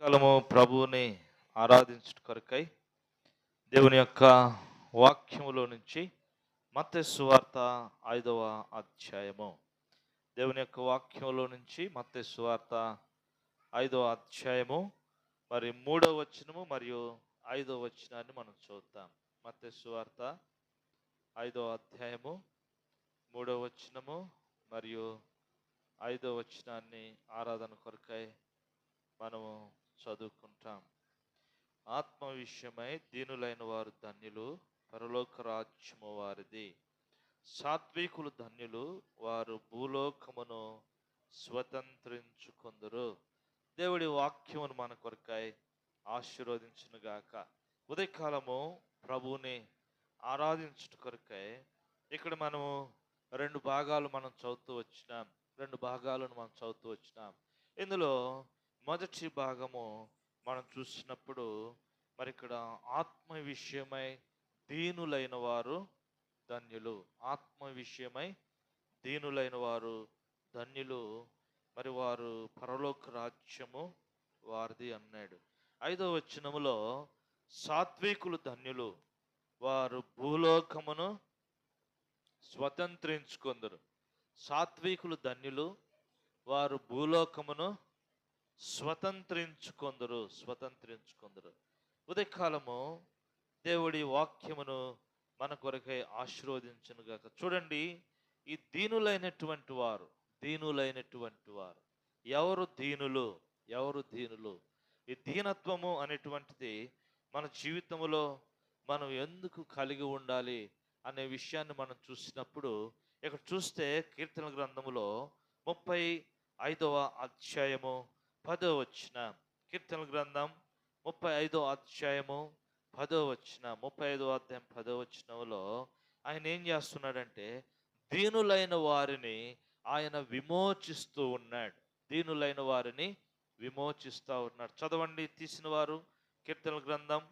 కాలము ప్రభువుని ఆరాధించుట కొరకై దేవుని యొక్క వాక్యములో నుంచి మత్తయి సువార్త 5వ అధ్యాయము. దేవుని యొక్క వాక్యములో నుంచి మత్తయి సువార్త 5వ అధ్యాయము మరి 3వ వచనము మరియు 5వ వచనాన్ని మనం చూద్దాం. మత్తయి సువార్త 5వ అధ్యాయము 3వ వచనము మరియు 5వ వచనాన్ని ఆరాధన కొరకై మనము చదువుకుంటాం. ఆత్మ విషయమై దీనులైన వారు ధన్యులు, పరలోక రాజ్యము వారిది. సాత్వికులు ధన్యులు, వారు భూలోకమును స్వతంత్రించుకొందురు. దేవుడి వాక్యమును మన కొరకై ఆశీర్వదించునుగాక. ఉదయకాలము ప్రభువుని ఆరాధించుట కొరకై ఇక్కడ మనము రెండు భాగాలను మనం చదువుతూ వచ్చినాం. ఇందులో మొదటి భాగము మనం చూసినప్పుడు మరి ఇక్కడ ఆత్మ విషయమై దీనులైన వారు ధన్యులు. ఆత్మ విషయమై దీనులైన వారు ధన్యులు, మరి వారు పరలోక రాజ్యము వారిది అన్నాడు. 5వ వచనములో సాత్వికులు ధన్యులు, వారు భూలోకమును స్వతంత్రించుకొందురు. సాత్వికులు ధన్యులు, వారు భూలోకమును స్వతంత్రించుకొందురు. ఉదయకాలము దేవుడి వాక్యమును మన కొరకై ఆశీర్వదించునుగాక. చూడండి, ఈ దీనులైనటువంటి వారు ఎవరు దీనులు? ఈ దీనత్వము అనేటువంటిది మన జీవితంలో మనం ఎందుకు కలిగి ఉండాలి అనే విషయాన్ని మనం చూసినప్పుడు ఇక్కడ చూస్తే కీర్తన గ్రంథములో 35వ అధ్యాయము 10వ వచనం. కీర్తన గ్రంథం 35వ అధ్యాయము 10వ వచనం. 35వ అధ్యాయం 10వ వచనంలో ఆయన ఏం చేస్తున్నాడంటే దీనులైన వారిని ఆయన విమోచిస్తూ ఉన్నాడు. చదవండి తీసిన వారు. కీర్తన గ్రంథం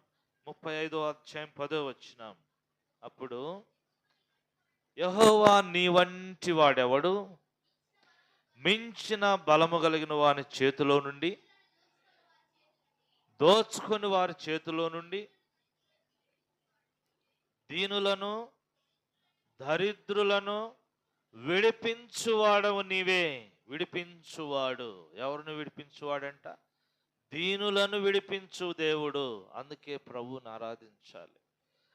35వ అధ్యాయం 10వ వచనం. అప్పుడు యెహోవా నీ వంటి వాడెవడు? మించిన బలము కలిగిన వారి చేతిలో నుండి, దోచుకొని వారి చేతిలో నుండి దీనులను దరిద్రులను విడిపించువాడవు నీవే. విడిపించువాడు. ఎవరిని విడిపించువాడంట? దీనులను విడిపించు దేవుడు. అందుకే ప్రభువుని ఆరాధించాలి.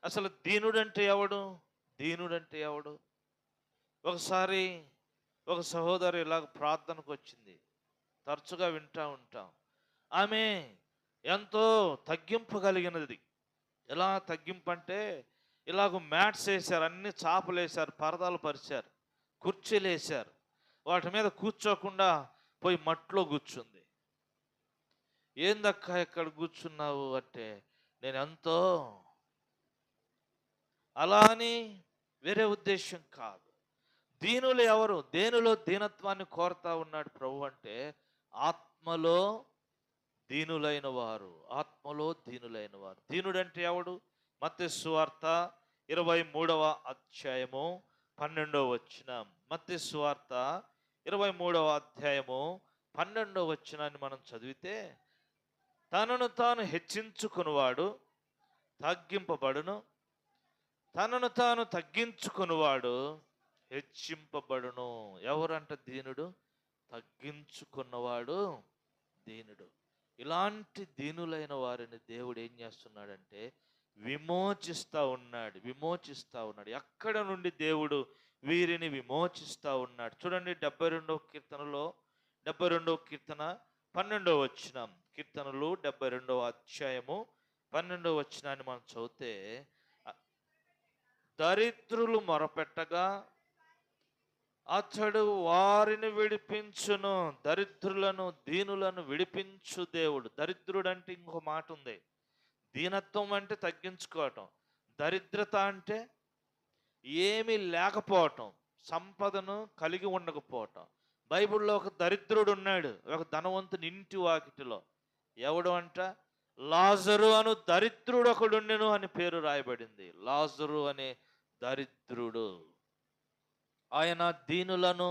అసలు దీనుడంటే ఎవడు? ఒకసారి ఒక సహోదరు ఇలాగ ప్రార్థనకు వచ్చింది. తరచుగా వింటూ ఉంటాం. ఆమె ఎంతో తగ్గింపు కలిగినది. ఎలా తగ్గింపు అంటే, ఇలాగ మ్యాట్స్ వేశారు, అన్ని చాపలు వేశారు, పరదాలు పరిచారు, కుర్చీలు వేశారు. వాటి మీద కూర్చోకుండా పోయి మట్లో కూర్చుంది. ఏందక్క ఎక్కడ కూర్చున్నావు అంటే, నేను ఎంతో, అలా అని వేరే ఉద్దేశం కాదు. దీనులు ఎవరు? దేనిలో దీనత్వాన్ని కోరుతా ఉన్నాడు ప్రభు అంటే ఆత్మలో దీనులైన వారు. దీనుడంటే ఎవడు? మత్తయి సువార్త 23వ అధ్యాయము 12వ వచనం. మత్తయి సువార్త 23వ అధ్యాయము 12వ వచనాన్ని మనం చదివితే, తనను తాను హెచ్చించుకునివాడు తగ్గింపబడును, తనను తాను తగ్గించుకునివాడు హెచ్చింపబడును. ఎవరంట దీనుడు? తగ్గించుకున్నవాడు దీనుడు. ఇలాంటి దీనులైన వారిని దేవుడు ఏం చేస్తున్నాడంటే విమోచిస్తా ఉన్నాడు. ఎక్కడ నుండి దేవుడు వీరిని విమోచిస్తా ఉన్నాడు? చూడండి, 72వ కీర్తనలో 72వ కీర్తన 12వ వచనం. కీర్తనలు 72వ అధ్యాయము 12వ వచనాన్ని మనం చదివితే, దరిద్రులు మొరపెట్టగా అతడు వారిని విడిపించును. దరిద్రులను, దీనులను విడిపించు దేవుడు. దరిద్రుడు అంటే ఇంకో మాట ఉంది. దీనత్వం అంటే తగ్గించుకోవటం. దరిద్రత అంటే ఏమీ లేకపోవటం, సంపదను కలిగి ఉండకపోవటం. బైబిల్లో ఒక దరిద్రుడు ఉన్నాడు, ఒక ధనవంతుని ఇంటి వాకిటిలో. ఎవడు అంట? లాజరు అను దరిద్రుడు ఒకడుండెను అని పేరు రాయబడింది. లాజరు అనే దరిద్రుడు. ఆయన దీనులను,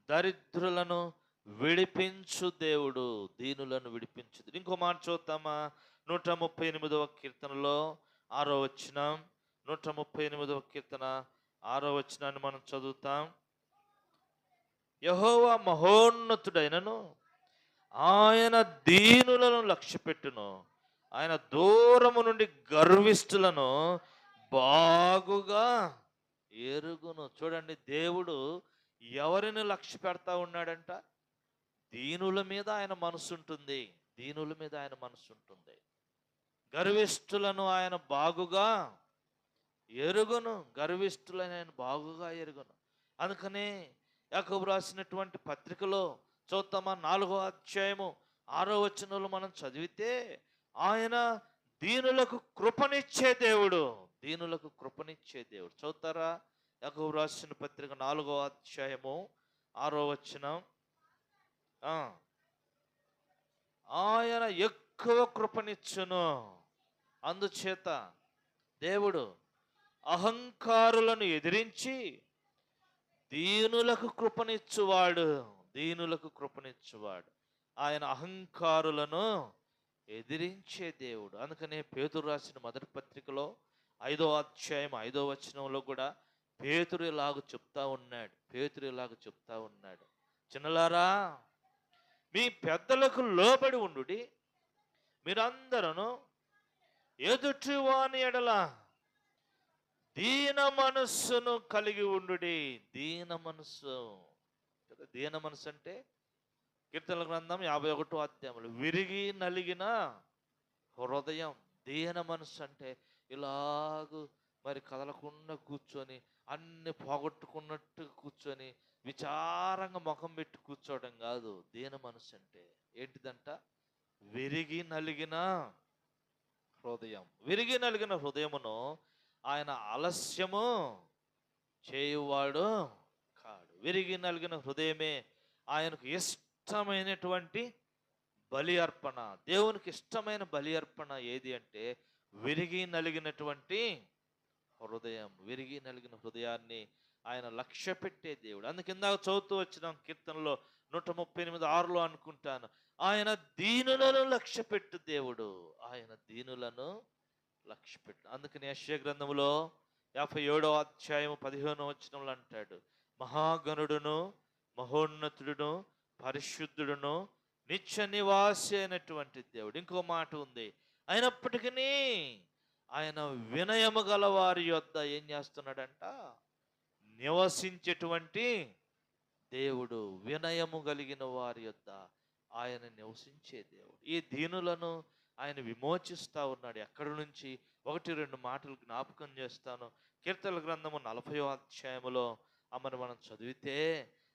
దరిద్రులను విడిపించు దేవుడు, దీనులను విడిపించు. ఇంకో మాట చూద్దామా? 138వ కీర్తనలో 6వ వచనం, 138వ కీర్తన 6వ వచనాన్ని మనం చదువుతాం. యెహోవా మహోన్నతుడైనను ఆయన దీనులను లక్ష్యపెట్టును, ఆయన దూరము నుండి గర్విష్ఠులను బాగుగా ఎరుగును. చూడండి, దేవుడు ఎవరిని లక్ష్య పెడతా ఉన్నాడంట? దీనుల మీద ఆయన మనసు ఉంటుంది, దీనుల మీద ఆయన మనసు ఉంటుంది. గర్విష్ఠులను ఆయన బాగుగా ఎరుగును, గర్విష్ఠులను ఆయన బాగుగా ఎరుగును. అందుకనే యాకోబు రాసినటువంటి పత్రికలో చూద్దామా, 4వ అధ్యాయము 6వ వచనంలో మనం చదివితే, ఆయన దీనులకు కృపనిచ్చే దేవుడు, దీనులకు కృపనిచ్చే దేవుడు. చూస్తారా? యాకోబు రాసిన పత్రిక 4వ అధ్యాయము 6వ వచనం. ఆయన ఎక్కువ కృపనిచ్చును, అందుచేత దేవుడు అహంకారులను ఎదిరించి దీనులకు కృపనిచ్చువాడు, దీనులకు కృపనిచ్చువాడు. ఆయన అహంకారులను ఎదిరించే దేవుడు. అందుకనే పేతురు రాసిన మొదటి పత్రికలో 5వ అధ్యాయం 5వ వచనంలో కూడా పేతురు ఇలాగ చెప్తా ఉన్నాడు, చిన్నలారా, మీ పెద్దలకు లోబడి ఉండుడి, మీరందరూ ఎదుటి వాని ఎడల దీన మనస్సును కలిగి ఉండుడి. దీన మనస్సు అంటే కీర్తనల గ్రంథం 51వ అధ్యాయంలో విరిగి నలిగిన హృదయం. దీన మనస్సు అంటే ఇలాగూ మరి కదలకుండా కూర్చొని, అన్ని పోగొట్టుకున్నట్టు కూర్చొని విచారంగా ముఖం పెట్టి కూర్చోవడం కాదు. దీన మనస్సు అంటే ఏంటిదంట? విరిగి నలిగిన హృదయం. విరిగి నలిగిన హృదయమును ఆయన ఆలస్యము చేయువాడు కాడు. విరిగి నలిగిన హృదయమే ఆయనకు ఇష్టమైనటువంటి బలి అర్పణ. దేవునికి ఇష్టమైన బలి అర్పణ ఏది అంటే విరిగి నలిగినటువంటి హృదయం. విరిగి నలిగిన హృదయాన్ని ఆయన లక్ష్య పెట్టే దేవుడు. అందుకిందాక చదువుతూ వచ్చిన కీర్తనలో 138:6లో అనుకుంటాను, ఆయన దీనులను లక్ష్య పెట్టు దేవుడు, ఆయన దీనులను లక్ష్య పెట్టు. అందుకని యెషయా గ్రంథంలో 57వ అధ్యాయం 15వ వచనంలో అంటాడు, మహాగణుడును మహోన్నతుడును పరిశుద్ధుడును నిత్య నివాసి అయినటువంటి దేవుడు. ఇంకో మాట ఉంది, అయినప్పటికీ ఆయన వినయము గల వారి యొద్ద ఏం చేస్తున్నాడంట? నివసించేటువంటి దేవుడు. వినయము కలిగిన వారి యొద్ద ఆయన నివసించే దేవుడు. ఈ దీనులను ఆయన విమోచిస్తా ఉన్నాడు. ఎక్కడి నుంచి? 1-2 మాటలు జ్ఞాపకం చేస్తాను. కీర్తనల గ్రంథము 40వ అధ్యాయములో మనం చదివితే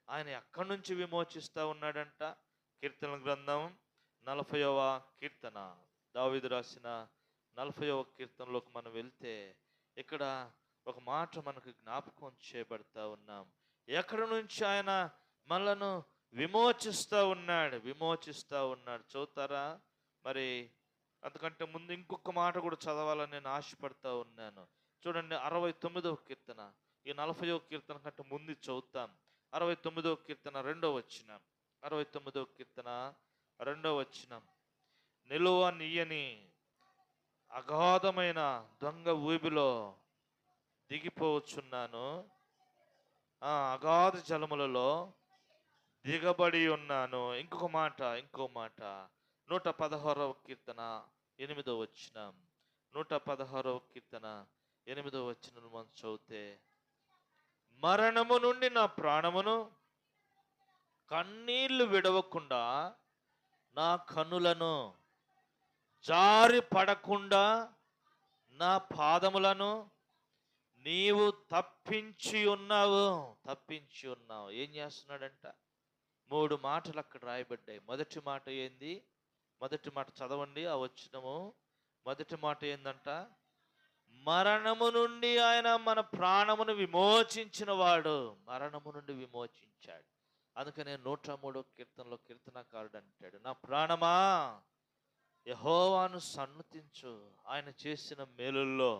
ఆయన ఎక్కడి నుంచి విమోచిస్తా ఉన్నాడంట? కీర్తనల గ్రంథం 40వ కీర్తన, దావీదు రాసిన 40వ కీర్తనలోకి మనం వెళ్తే ఇక్కడ ఒక మాట మనకు జ్ఞాపకం చేయబడతా ఉన్నాం. ఎక్కడి నుంచి ఆయన మనలను విమోచిస్తా ఉన్నాడు చూస్తారా? మరి అంతకంటే ముందు ఇంకొక మాట కూడా చదవాలని నేను ఆశపడతా ఉన్నాను. చూడండి, 69వ కీర్తన. ఈ 40వ కీర్తన కంటే ముందు చదువుతాం. 69వ కీర్తన 2వ వచనం. 69వ కీర్తన 2వ వచనం. నిలువ నీయని అగాధమైన దొంగ ఊబిలో దిగిపోవచ్చున్నాను, అగాధ జలములలో దిగబడి ఉన్నాను. ఇంకో మాట 116వ కీర్తన 8వ వచనం. 116వ కీర్తన 8వ వచనం మనం చదివితే, మరణము నుండి నా ప్రాణమును కన్నీళ్లు విడవకుండా, నా కన్నులను జారి పడకుండా, నా పాదములను నీవు తప్పించి ఉన్నావు. ఏం చేస్తున్నాడంట? 3 మాటలు అక్కడ రాయబడ్డాయి. మొదటి మాట ఏంది? మొదటి మాట చదవండి ఆ వచనము. మొదటి మాట ఏందంట? మరణము నుండి ఆయన మన ప్రాణమును విమోచించిన వాడు. మరణము నుండి విమోచించాడు. అందుకనే 103వ కీర్తనలో కీర్తనకారుడు అంటాడు, నా ప్రాణమా యెహోవాను సన్నుతించు, ఆయన చేసిన మేలుల్లో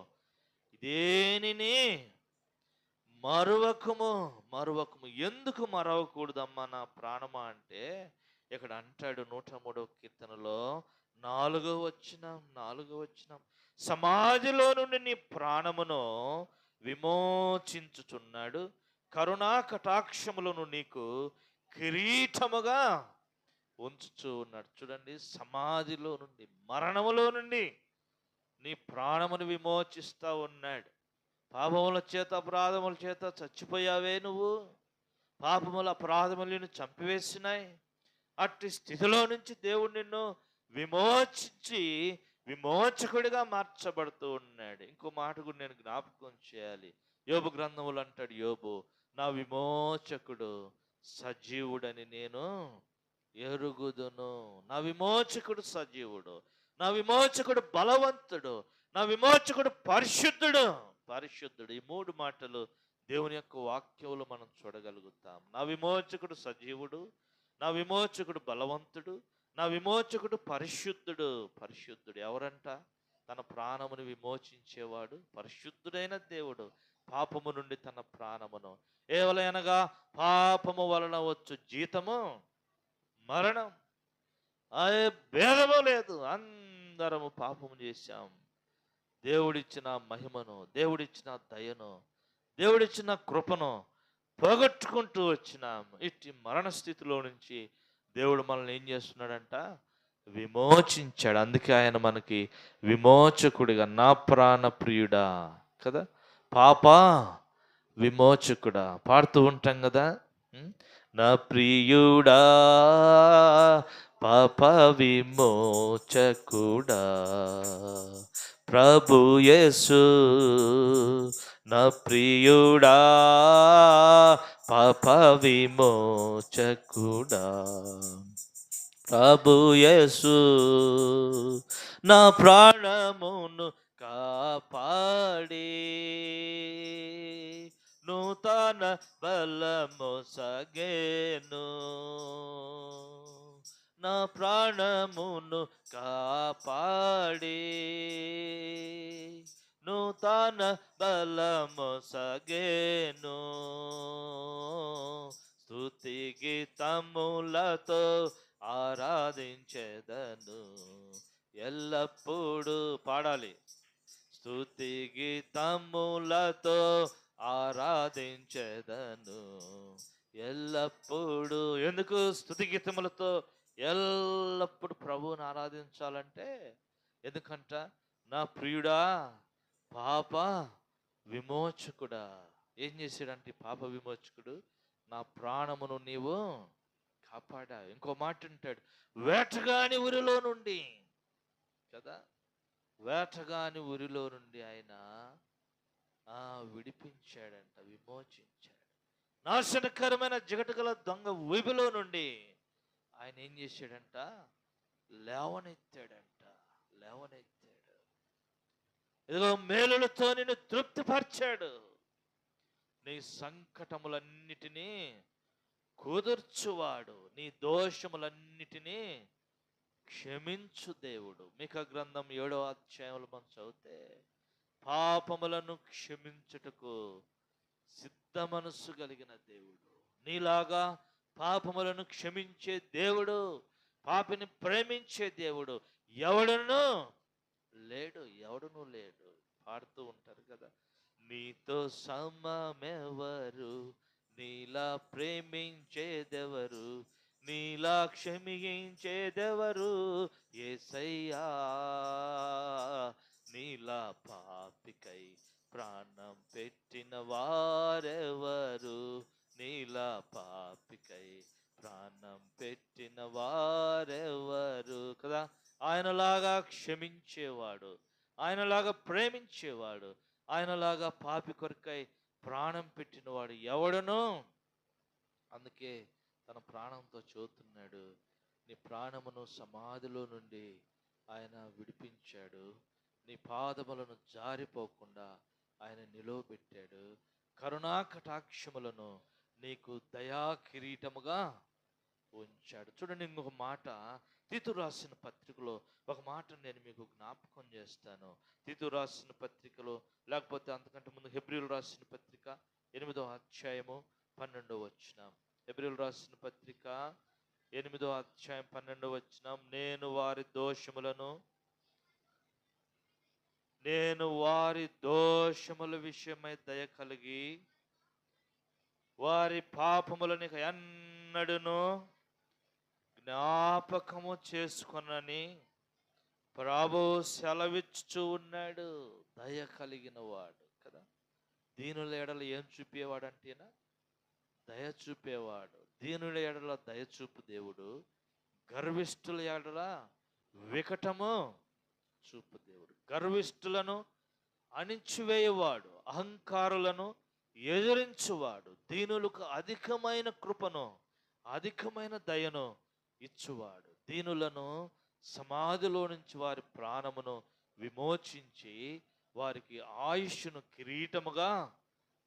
దేనిని మరువకము మరువకము. ఎందుకు మరవకూడదమ్మా నా ప్రాణమా అంటే, ఇక్కడ అంటాడు 103వ కీర్తనలో 4వ వచనం, సమాధిలో నుండి నీ ప్రాణమును విమోచించుచున్నాడు, కరుణా కటాక్షములను నీకు కిరీటముగా ఉంచుచూ ఉన్నాడు. చూడండి, సమాధిలో నుండి, మరణములో నుండి నీ ప్రాణమును విమోచిస్తా ఉన్నాడు. పాపముల చేత, అపరాధముల చేత చచ్చిపోయావే నువ్వు. పాపముల, అపరాధములు నిన్ను చంపివేసినాయి. అట్టి స్థితిలో నుంచి దేవుడు నిన్ను విమోచించి విమోచకుడిగా మార్చబడుతూ ఉన్నాడు. ఇంకో మాట కూడా నేను జ్ఞాపకం చేయాలి. యోబు గ్రంథములు అంటాడు యోబు, నా విమోచకుడు సజీవుడని నేను ఎరుగుదును. నా విమోచకుడు సజీవుడు, నా విమోచకుడు బలవంతుడు, నా విమోచకుడు పరిశుద్ధుడు. ఈ 3 మాటలు దేవుని యొక్క వాక్యములు మనం చూడగలుగుతాం. నా విమోచకుడు సజీవుడు, నా విమోచకుడు బలవంతుడు, నా విమోచకుడు పరిశుద్ధుడు. ఎవరంట? తన ప్రాణమును విమోచించేవాడు పరిశుద్ధుడైన దేవుడు. పాపము నుండి తన ప్రాణమును, ఏవలనగా పాపము వలన వచ్చు జీతము మరణం. అదే భేదము లేదు, అందరము పాపము చేశాం. దేవుడిచ్చిన మహిమను, దేవుడిచ్చిన దయను, దేవుడిచ్చిన కృపను పోగొట్టుకుంటూ వచ్చినాం. ఇట్టి మరణ స్థితిలో నుంచి దేవుడు మనల్ని ఏం చేస్తున్నాడంట? విమోచించాడు. అందుకే ఆయన మనకి విమోచకుడిగా, నా ప్రాణ ప్రియుడా కదా, పాప విమోచకుడా పాడుతూ ఉంటాం కదా. నా ప్రియుడా పాప విమోచకుడా ప్రభు యేసు, నా ప్రియుడా పాప విమోచకుడా ప్రభు యేసు, నా ప్రాణమును కాపాడి నూతన బలము సగేను. నా ప్రాణమును కాపాడి నూతన బలము సగేను. స్తుతి గీతములతో ఆరాధించెదను, ఎల్లప్పుడూ పాడాలి. స్తుతి గీతములతో ఆరాధించెదను ఎల్లప్పుడూ. ఎందుకు స్తుతి గీతములతో ఎల్లప్పుడు ప్రభువుని ఆరాధించాలంటే, ఎందుకంట నా ప్రియుడా పాప విమోచకుడా. ఏం చేశాడంటే పాప విమోచకుడు? నా ప్రాణమును నీవు కాపాడా. ఇంకో మాట అంటాడు, వేటగాని ఊరిలో నుండి కదా, వేటగాని ఊరిలో నుండి ఆయన విడిపించాడంట, విమోచించాడు. నాశనకరమైన జిగటగల దొంగ ఊబిలో నుండి ఆయన ఏం చేశాడంట? లేవనెత్తాడు. ఇదిగో మేలులతో నిన్ను తృప్తిపరిచాడు. నీ సంకటములన్నిటినీ కుదుర్చువాడు, నీ దోషములన్నిటినీ క్షమించు దేవుడు. మీకా గ్రంథం 7వ అధ్యాయంలో మనం చదివితే, పాపములను క్షమించుటకు సిద్ధ మనస్సు కలిగిన దేవుడు, నీలాగా పాపములను క్షమించే దేవుడు, పాపిని ప్రేమించే దేవుడు ఎవడును లేడు. పాడుతూ ఉంటారు కదా, నీతో సమమెవరు, నీలా ప్రేమించేదెవరు, నీలా క్షమించేదెవరు, యేసయ్యా నీలా పాపికై ప్రాణం పెట్టిన వారెవరు, నీలా పాపికై ప్రాణం పెట్టిన వారెవరు కదా. ఆయనలాగా క్షమించేవాడు, ఆయనలాగా ప్రేమించేవాడు, ఆయనలాగా పాపి కొరకై ప్రాణం పెట్టినవాడు ఎవడనో. అందుకే తన ప్రాణంతో చూస్తున్నాడు, నీ ప్రాణమును సమాధిలో నుండి ఆయన విడిపించాడు, నీ పాదములను జారిపోకుండా ఆయన నిలువబెట్టాడు, కరుణా కటాక్షములను నీకు దయా కిరీటముగా ఉంచాడు. చూడండి, ఇంకొక మాట తీతు రాసిన పత్రికలో ఒక మాట నేను మీకు జ్ఞాపకం చేస్తాను. తీతు రాసిన పత్రికలో, లేకపోతే అంతకంటే ముందు హెబ్రీలు రాసిన పత్రిక 8వ అధ్యాయము 12వ వచనం. హెబ్రీయులకు రాసిన పత్రిక 8వ అధ్యాయం 12వ వచనం. నేను వారి దోషముల విషయమై దయ కలిగి వారి పాపములను ఎన్నడూను జ్ఞాపకము చేసుకొనని ప్రభువు సెలవిచ్చుచూ ఉన్నాడు. దయ కలిగిన వాడు కదా. దీనుల ఎడల ఏం చూపేవాడు అంటేనా? దయ చూపేవాడు. దీనుల ఎడల దయ చూపు దేవుడు, గర్విష్ఠుల ఎడల వికటము చూపు దేవుడు. గర్విష్ఠులను అణిచివేయవాడు, అహంకారులను ఎదిరించువాడు, దీనులకు అధికమైన కృపను అధికమైన దయను ఇచ్చువాడు, దీనులను సమాధిలో నుంచి వారి ప్రాణమును విమోచించి వారికి ఆయుష్ను కిరీటముగా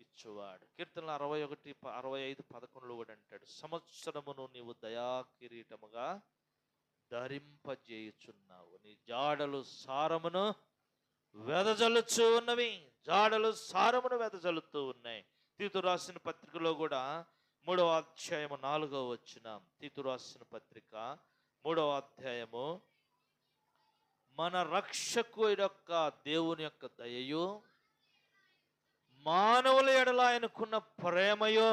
ఇచ్చువాడు. కీర్తనలు 61:65-11 కూడా అంటాడు, సంవత్సరమును నీవు దయా కిరీటముగా ధరింపజేయుచున్నావు, నీ జాడలు సారమును వెదజల్లుచూ ఉన్నవి. జాడలు సారమును వెదజల్లుతూ ఉన్నాయి. తీతు రాసిన పత్రికలో కూడా 3వ అధ్యాయము 4వ వచనం. తీతు రాసిన పత్రిక 3వ అధ్యాయము. మన రక్షకుడి యొక్క దేవుని యొక్క దయయు మానవుల ఎడల ఆయనకున్న ప్రేమయో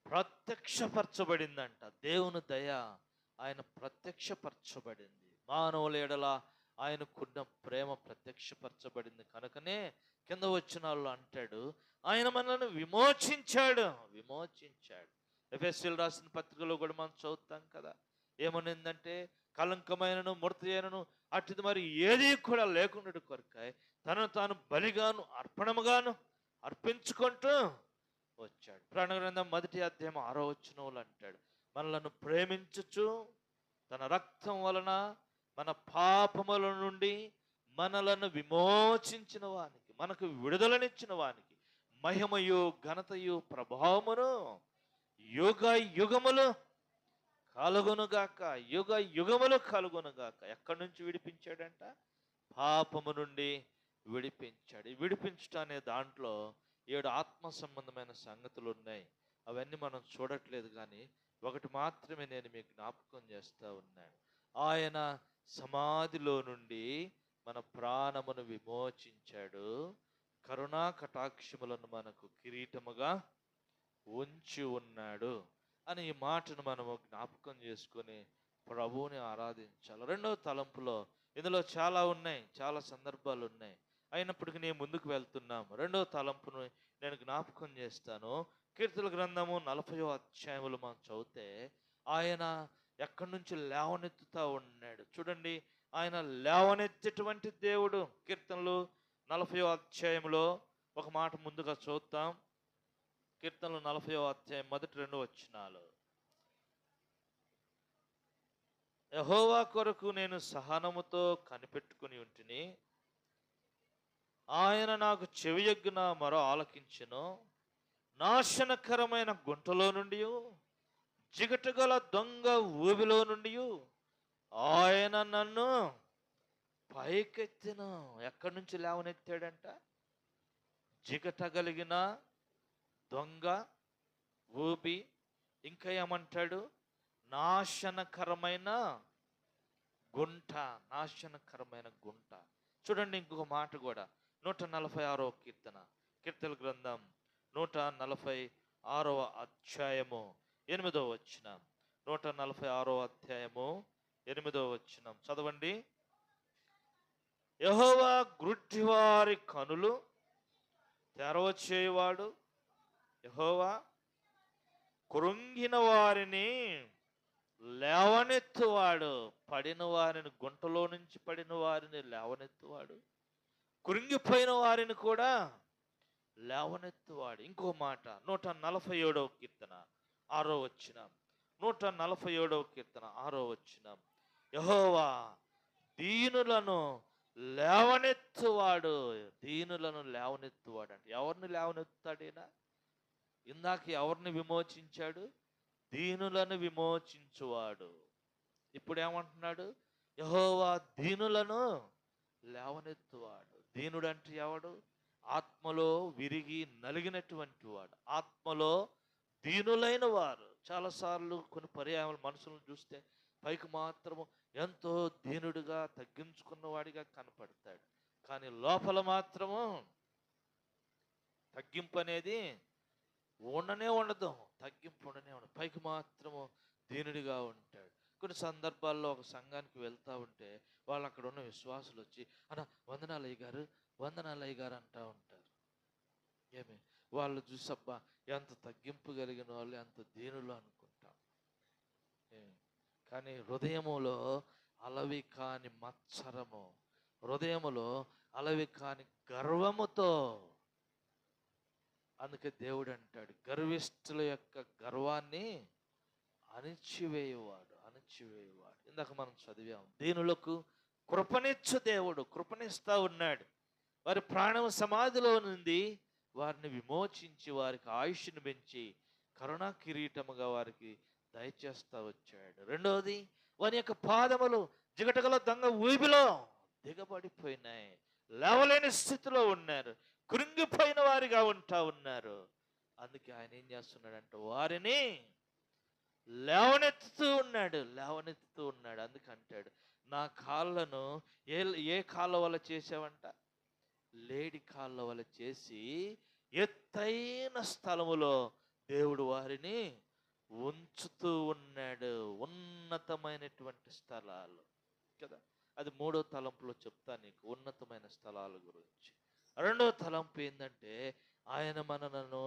ప్రత్యక్షపరచబడిందంట. దేవుని దయ ఆయన ప్రత్యక్షపరచబడింది. మానవుల ఎడల ఆయనకున్న ప్రేమ ప్రత్యక్షపరచబడింది కనుకనే కింద వచనాల్లో అంటాడు, ఆయన మనల్ని విమోచించాడు. ఎఫెసీయులకు రాసిన పత్రికలో కూడా మనం చదువుతాం కదా, ఏమనిందంటే కలంకమైనను ముడతయైనను అటుది మరి ఏది కూడా లేకుండా కొరకాయ తనను తాను బలిగాను అర్పణముగాను అర్పించుకుంటూ వచ్చాడు. ప్రాణగ్రంథం 1వ అధ్యాయం 6వ వచనంలో అంటాడు, మనలను ప్రేమించుచు తన రక్తం వలన మన పాపముల నుండి మనలను విమోచించిన వానికి, మనకు విడుదలనిచ్చిన వానికి మహిమయు ఘనతయు ప్రభావమును యుగ యుగములు కలుగునుగాక, యుగ యుగములు కలుగునుగాక. ఎక్కడి నుంచి విడిపించాడంట? పాపము నుండి విడిపించాడు. విడిపించడం అనే దాంట్లో 7 ఆత్మ సంబంధమైన సంగతులు ఉన్నాయి. అవన్నీ మనం చూడట్లేదు, కానీ ఒకటి మాత్రమే నేను మీకు జ్ఞాపకం చేస్తూ ఉన్నాను. ఆయన సమాధిలో నుండి మన ప్రాణమును విమోచించాడు, కరుణా కటాక్షములను మనకు కిరీటముగా ఉంచి ఉన్నాడు అని ఈ మాటను మనము జ్ఞాపకం చేసుకొని ప్రభువుని ఆరాధించాలి. 2వ తలంపులో ఇందులో చాలా ఉన్నాయి, చాలా సందర్భాలు ఉన్నాయి. అయినప్పటికీ నేను ముందుకు వెళ్తున్నాము. 2వ తలంపును నేను జ్ఞాపకం చేస్తాను. కీర్తనల గ్రంథము 40వ అధ్యాయములు మనం చదివితే ఆయన ఎక్కడి నుంచి లేవనెత్తుతా ఉన్నాడు. చూడండి, ఆయన లేవనెత్తేటువంటి దేవుడు. కీర్తనలు 40వ అధ్యాయంలో ఒక మాట ముందుగా చూద్దాం. కీర్తనలు 40వ అధ్యాయం మొదటి 2 వచనాలు. యెహోవా కొరకు నేను సహనముతో కనిపెట్టుకుని ఉంటిని, ఆయన నాకు చెవియొగ్గిన మొర ఆలకించెను. నాశనకరమైన గుంటలో నుండి, జిగటగల దొంగ ఊబిలో నుండి ఆయన నన్ను పైకెత్తెను. ఎక్కడి నుంచి లేవనెత్తాడంట? జిగటగలిగిన దొంగ ఊబి, ఇంకా ఏమంటాడు? నాశనకరమైన గుంట. చూడండి ఇంకొక మాట కూడా 146వ కీర్తన, కీర్తన గ్రంథం 146వ అధ్యాయము 8వ వచనం. 146వ అధ్యాయము 8వ వచనం చదవండి. యెహోవా గ్రుడ్డివారి కనులు తెరవచేయువాడు, యెహోవా కృంగిన వారిని లేవనెత్తువాడు. పడిన వారిని, గుంటలో నుంచి పడిన వారిని లేవనెత్తువాడు, కృంగిపోయిన వారిని కూడా లేవనెత్తువాడు. ఇంకో మాట 147వ కీర్తన 6వ వచనం. 147వ కీర్తన 6వ వచనం. యెహోవా దీనులను లేవనెత్తువాడు. అంటే ఎవరిని లేవనెత్తుతాడైనా? ఇందాక ఎవరిని విమోచించాడు? దీనులను విమోచించువాడు. ఇప్పుడు ఏమంటున్నాడు? యెహోవా దీనులను లేవనెత్తువాడు. దీనుడు అంటే ఎవడు? ఆత్మలో విరిగి నలిగినటువంటి వాడు, ఆత్మలో దీనులైన వారు. చాలాసార్లు కొన్ని పర్యాయాలు మనుషులను చూస్తే పైకి మాత్రము ఎంతో దీనుడిగా తగ్గించుకున్న వాడిగా కనపడతాడు, కానీ లోపల మాత్రము తగ్గింపు అనేది ఉండనే ఉండదు. తగ్గింపు ఉండనే ఉండదు. పైకి మాత్రము దీనుడిగా ఉంటాడు. కొన్ని సందర్భాల్లో ఒక సంఘానికి వెళ్తూ ఉంటే వాళ్ళు అక్కడ ఉన్న విశ్వాసులు వచ్చి అన్న వందనాలయ్య గారు, వందనాలయ్య గారు అంటూ ఉంటారు. ఏమి వాళ్ళు చూసబ్బా ఎంత తగ్గింపు కలిగిన వాళ్ళు, ఎంత దీనులు అనుకుంటాం. కానీ హృదయములో అలవి కాని మత్సరము, హృదయములో అలవి కాని గర్వముతో, అందుకే దేవుడు అంటాడు గర్విష్ఠుల యొక్క గర్వాన్ని అణిచివేయువాడు, అణిచివేయువాడు. ఇందాక మనం చదివాం, దీనులకు కృపనిచ్చు దేవుడు, కృపనిస్తా ఉన్నాడు. వారి ప్రాణం సమాధిలో నుండి వారిని విమోచించి వారికి ఆయుష్ను పెంచి కరుణా కిరీటముగా వారికి దయచేస్తా వచ్చాడు. రెండవది, వారి యొక్క పాదములు జిగటగల దొంగ ఊబిలో దిగబడిపోయినాయి, లేవలేని స్థితిలో ఉన్నారు, కృంగిపోయిన వారిగా ఉన్నారు. అందుకే ఆయన ఏం చేస్తున్నాడంటే వారిని లేవనెత్తుతూ ఉన్నాడు. అందుకంటాడు నా కాళ్ళను ఏ కాళ్ళ వల్ల చేసావంట, లేడి కాళ్ళ వల్ల చేసి ఎత్తైన స్థలములో దేవుడు వారిని ఉంచుతూ ఉన్నాడు. ఉన్నతమైనటువంటి స్థలాలు కదా, అది 3వ తలంపులో చెప్తా నీకు, ఉన్నతమైన స్థలాల గురించి. 2వ తలంపు ఏంటంటే ఆయన మనలను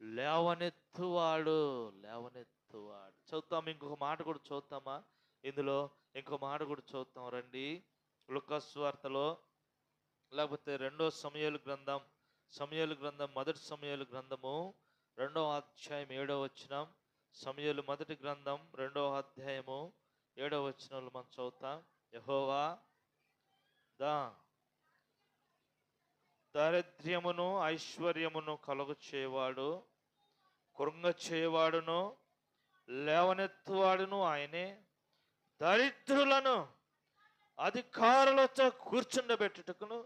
లేవనెత్తువాడు. చదువుతాం, ఇంకొక మాట కూడా చదువుతామా ఇందులో, ఇంకో మాట కూడా చదువుతాం రండి. లూకా సువార్తలో, లేకపోతే 2వ సమూయేలు గ్రంథం, మొదటి సమూయేలు గ్రంథము 2వ అధ్యాయం 7వ వచనం. సమూయేలు మొదటి గ్రంథం 2వ అధ్యాయము 7వ వచనంలో మనం చదువుతాం. యెహోవా దారిద్ర్యమును ఐశ్వర్యమును కలుగు చేయవాడు, కృంగ చేయవాడును లేవనెత్తువాడును ఆయనే. దరిద్రులను అధికారులతో కూర్చుండబెట్టుటకును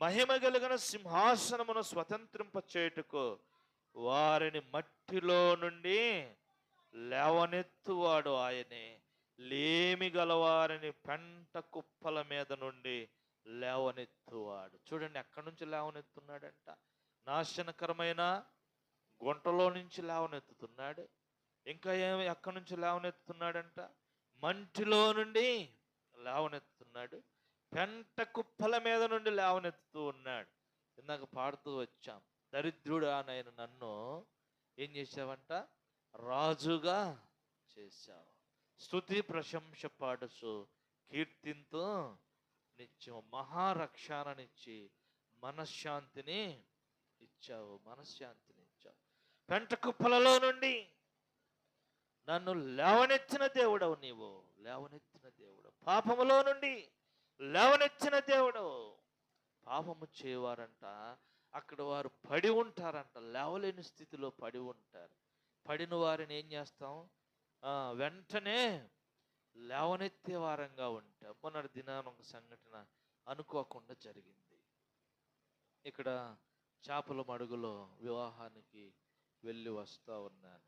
మహిమ కలిగిన సింహాసనమును స్వతంత్రింప చేయుటకు వారిని మట్టిలో నుండి లేవనెత్తువాడు ఆయనే. లేమి గలవారిని పెంట కుప్పల మీద నుండి లేవనెత్తువాడు. చూడండి ఎక్కడి నుంచి లేవనెత్తున్నాడంట, నాశనకరమైన గుంటలో నుంచి లేవనెత్తుతున్నాడు. ఇంకా ఎక్కడి నుంచి లేవనెత్తుతున్నాడంట, మంటిలో నుండి లేవనెత్తుతున్నాడు, పెంట కుప్పల మీద నుండి లేవనెత్తుతూ ఉన్నాడు. ఇందాక పాడుతూ వచ్చాం, దరిద్రుడు అనైన నన్ను ఏం చేసావంట, రాజుగా చేశావు, స్తుతి ప్రశంస పాడుచు కీర్తింతో నిత్యం మహారక్షణనిచ్చి మనశ్శాంతిని ఇచ్చావు. పెంట కుప్పలలో నుండి నన్ను లేవనెత్తిన దేవుడవు నీవు, పాపములో నుండి లేవనెత్తిన దేవుడవు. పాపము చేయవారంట అక్కడ వారు పడి ఉంటారంట, లేవలేని స్థితిలో పడి ఉంటారు. పడిన వారిని ఏం చేస్తాం, వెంటనే లేవనెత్తే వారంగా ఉంటాం. మొన్నటి దినాన ఒక సంఘటన అనుకోకుండా జరిగింది. ఇక్కడ చేపల మడుగులో వివాహానికి వెళ్ళి వస్తూ ఉన్నాను.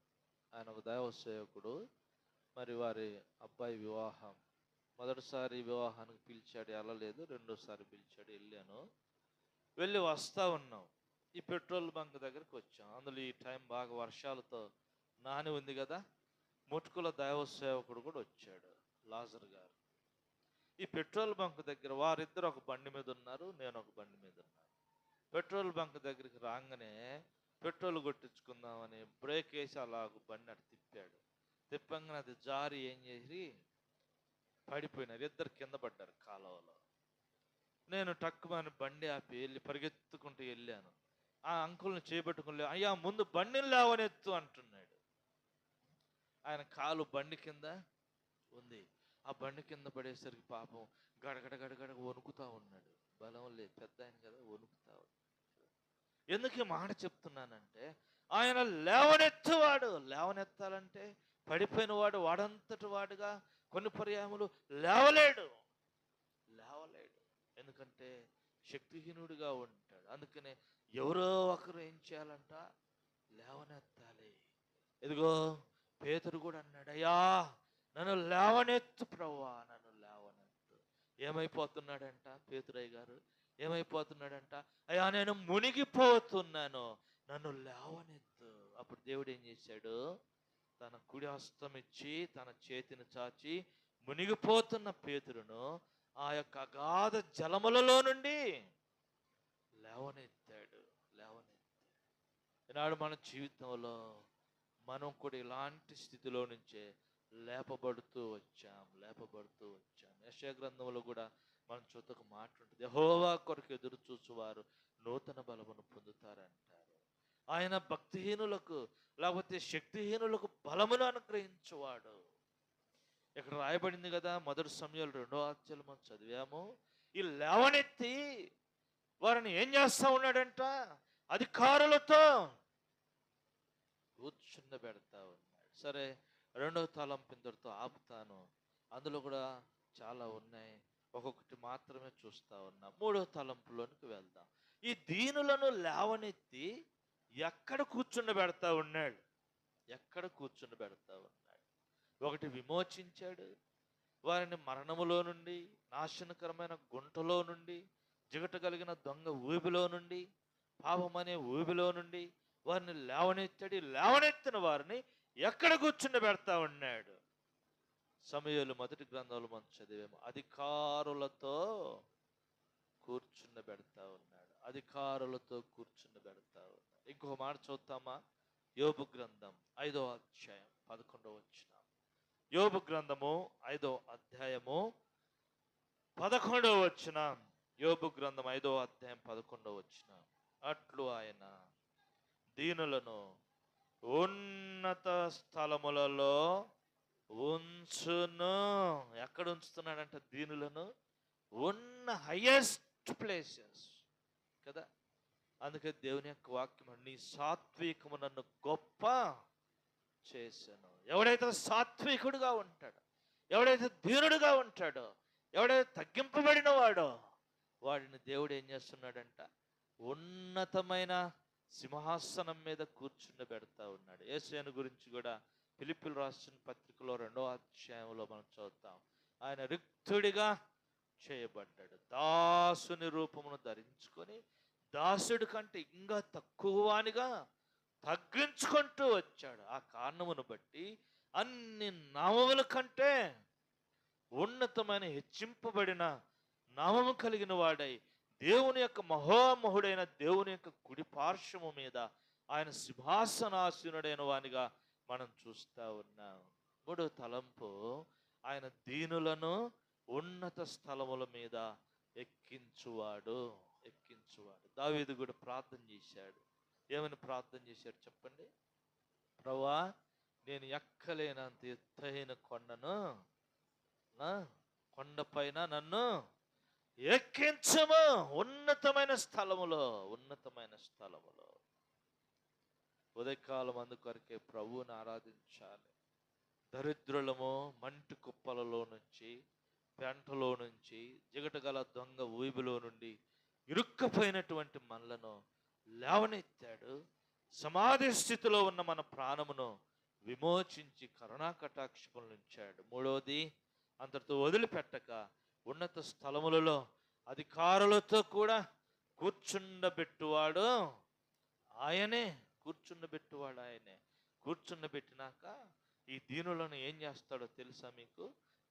ఆయన ఒక దైవ సేవకుడు, మరి వారి అబ్బాయి వివాహం. మొదటిసారి వివాహానికి పిలిచాడు, వెళ్ళలేదు. రెండోసారి పిలిచాడు, వెళ్ళాను. వెళ్ళి వస్తూ ఉన్నాం. ఈ పెట్రోల్ బంక్ దగ్గరికి వచ్చాం. అందులో ఈ టైం బాగా వర్షాలతో నాని ఉంది కదా, ముటుకుల దైవ సేవకుడు కూడా వచ్చాడు, లాజర్ గారు. ఈ పెట్రోల్ బంక్ దగ్గర వారిద్దరు ఒక బండి మీద ఉన్నారు, నేను ఒక బండి మీద ఉన్నాను. పెట్రోల్ బంక్ దగ్గరికి రాగానే పెట్రోల్ కొట్టించుకుందామని బ్రేక్ వేసి అలా బండి అటు తిప్పాడు. తిప్పంగానే అది జారి ఏం చేసి పడిపోయినారు, ఇద్దరు కింద పడ్డారు కాలువలో. నేను టక్కుమని బండి ఆపి వెళ్ళి పరిగెత్తుకుంటూ వెళ్ళాను. ఆ అంకుల్ని చేపట్టుకుని, అయ్యా ముందు బండిని లేవనెత్తు అంటున్నాడు. ఆయన కాలు బండి కింద ఉంది. ఆ బండి కింద పడేసరికి పాపం గడగడ వణుకుతా ఉన్నాడు. బలం లేదు, పెద్ద ఆయన కదా, వణుకుతా ఉన్నాడు. ఎందుకు ఈ మాట చెప్తున్నానంటే ఆయన లేవనెత్తువాడు. లేవనెత్తాలంటే పడిపోయిన వాడు వాడంతటి వాడుగా కొన్ని పర్యాయములు లేవలేడు. ఎందుకంటే శక్తిహీనుడిగా ఉంటాడు. అందుకనే ఎవరో ఒకరు ఏం చేయాలంట, లేవనెత్తాలి. ఇదిగో పేతురు కూడా అన్నాడు, అయ్యా నన్ను లేవనెత్తు ప్రభువా, నన్ను లేవనెత్తు. ఏమైపోతున్నాడంట పేతురయ్య గారు, ఏమైపోతున్నాడంట, అయ్యా నేను మునిగిపోతున్నాను, నన్ను లేవనెత్తు. అప్పుడు దేవుడు ఏం చేశాడు, తన కుడి హస్తం ఇచ్చి తన చేతిని చాచి మునిగిపోతున్న పేతురును ఆ యొక్క అగాధ జలములలో నుండి లేవనెత్తాడు. ఈనాడు మన జీవితంలో మనం కూడా ఇలాంటి స్థితిలో నుంచే లేపబడుతూ వచ్చాం. యెషయా గ్రంథంలో కూడా మనం చూతకు మాట ఉంటుంది, యెహోవా కొరకు ఎదురు చూచువారు నూతన బలమును పొందుతారంటారు. ఆయన భక్తిహీనులకు లేకపోతే శక్తిహీనులకు బలమును అనుగ్రహించువాడు. ఇక్కడ రాయబడింది కదా, మొదటి సమయాలు 2వ అధ్యాయం మనం చదివాము. ఈ లేవనెత్తి వారిని ఏం చేస్తా ఉన్నాడంట, అధికారులతో కూర్చుండబెడతా ఉన్నాడు. సరే, 2వ తలంపు ఇంతటితో ఆపుతాను. అందులో కూడా చాలా ఉన్నాయి, ఒక్కొక్కటి మాత్రమే చూస్తా ఉన్నాం. 3వ తలంపులోనికి వెళ్దాం. ఈ దీనులను లేవనెత్తి ఎక్కడ కూర్చుండబెడతా ఉన్నాడు, ఒకటి విమోచించాడు. వారిని మరణములో నుండి, నాశనకరమైన గుంటలో నుండి, జిగట కలిగిన దొంగ ఊబిలో నుండి, పాపమనే ఊబిలో నుండి వారిని లేవనెత్తాడు. లేవనెత్తిన వారిని ఎక్కడ కూర్చుండబెడతా ఉన్నాడు. సమూయేలు మొదటి గ్రంథంలో మనం చదివాము, అధికారులతో కూర్చుండబెడతా ఉన్నాడు. ఇంకొక మాట చూద్దామా, యోబు గ్రంథం 5వ అధ్యాయం 11వ వచనం. యోబు గ్రంథము 5వ అధ్యాయము 11వ వచనం. యోబు గ్రంథం 5వ అధ్యాయం 11వ వచనం. అట్లు ఆయన దీనులను ఉన్నత స్థలములలో ఉంచును. ఎక్కడ ఉంచుతున్నాడంట దీనులను? హైయెస్ట్ ప్లేసెస్ కదా. అందుకే దేవుని యొక్క వాక్యం, నీ సాత్వికము నన్ను గొప్ప చేశాను. ఎవడైతే సాత్వికుడుగా ఉంటాడో, ఎవడైతే దీనుడుగా ఉంటాడో, ఎవడైతే తగ్గింపబడిన వాడో, వాడిని దేవుడు ఏం చేస్తున్నాడంట, ఉన్నతమైన సింహాసనం మీద కూర్చుండబెడతా ఉన్నాడు. యేసయ్యను గురించి కూడా ఫిలిప్పీలు రాసిన పత్రికలో 2వ అధ్యాయంలో మనం చూద్దాం. ఆయన రిక్తుడిగా చేయబడ్డాడు, దాసుని రూపమును ధరించుకొని దాసుడి కంటే ఇంకా తక్కువనిగా తగ్గించుకుంటూ వచ్చాడు. ఆ కారణమును బట్టి అన్ని నామముల కంటే ఉన్నతమైన హెచ్చింపబడిన నామము కలిగిన వాడై దేవుని యొక్క మహోమహుడైన దేవుని యొక్క కుడి పార్శ్వము మీద ఆయన సింహాసనాసీనుడైన వానిగా మనం చూస్తా ఉన్నాం. 3వ తలంపు, ఆయన దీనులను ఉన్నత స్థలముల మీద ఎక్కించువాడు. దావీదు కూడా ప్రార్థన చేశాడు. ఏమని ప్రార్థన చేశాడు చెప్పండి? ప్రభువా, నేను ఎక్కలేనంత ఎత్తైన కొండపైన నన్ను ఎక్కించము, ఉన్నతమైన స్థలములో. ఉదయకాలం అందుకొరకే ప్రభువుని ఆరాధించాలి. దరిద్రులము మంటి కుప్పలలో నుంచి, పెంటలో నుంచి, జిగటగల దొంగ ఊబిలో నుండి ఇరుక్కుపోయినటువంటి మనలను లేవనెత్తాడు. సమాధి స్థితిలో ఉన్న మన ప్రాణమును విమోచించి కరుణా కటాక్షములు ఉంచాడు. 3వది, అంతటితో వదిలిపెట్టక ఉన్నత స్థలములలో అధికారులతో కూడా కూర్చుండబెట్టువాడు ఆయనే. కూర్చుండబెట్టినాక ఈ దీనులను ఏం చేస్తాడో తెలుసా మీకు?